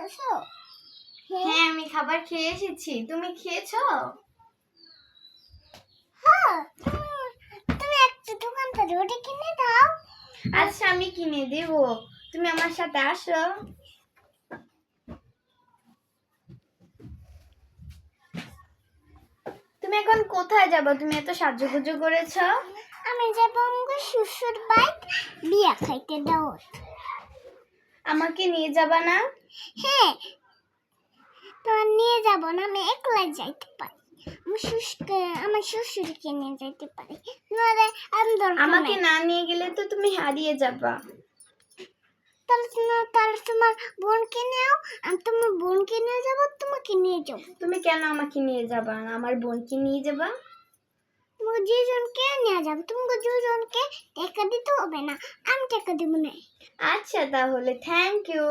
এসেছো? হ্যাঁ, আমি খাবার খেয়ে এসেছি। তুমি খেয়েছো? হ্যাঁ, তুমি একটা দোকান থেকে রুটি কিনে দাও। আচ্ছা, আমি কিনে দেবো। তুমি আমার সাথে আসো। তুমি এখন কোথায় যাবে? তুমি এত সাজুগুজু করেছো। আমি যাবো আমার শ্বশুর বাইক বিয়া খাইতে দাও। আমাকে নিয়ে যাবা না? হ্যাঁ, তোমার নিয়ে যাবো না, আমি একলাই যাইতে পারি। আমার শ্বশুরকে নিয়ে যাইতে পারি। নইলে আমি দরকার আমাকে নাই। না নিয়ে গেলে তো তুমি হারিয়ে যাবা। তাহলে তোমার বোনকে নিও, আমি তোমার বোনকে নিয়ে যাবো, তোমাকে নিয়ে যাবো। তুমি কেন আমাকে নিয়ে যাবা না? আমার বোনকে নিয়ে যাবা। তুমি দুজনকে নিয়ে যাবো, তোমাকে দুজনকে টাকা দিতে হবে না, আমি টাকা দিব না। আচ্ছা, তাহলে থ্যাংক ইউ।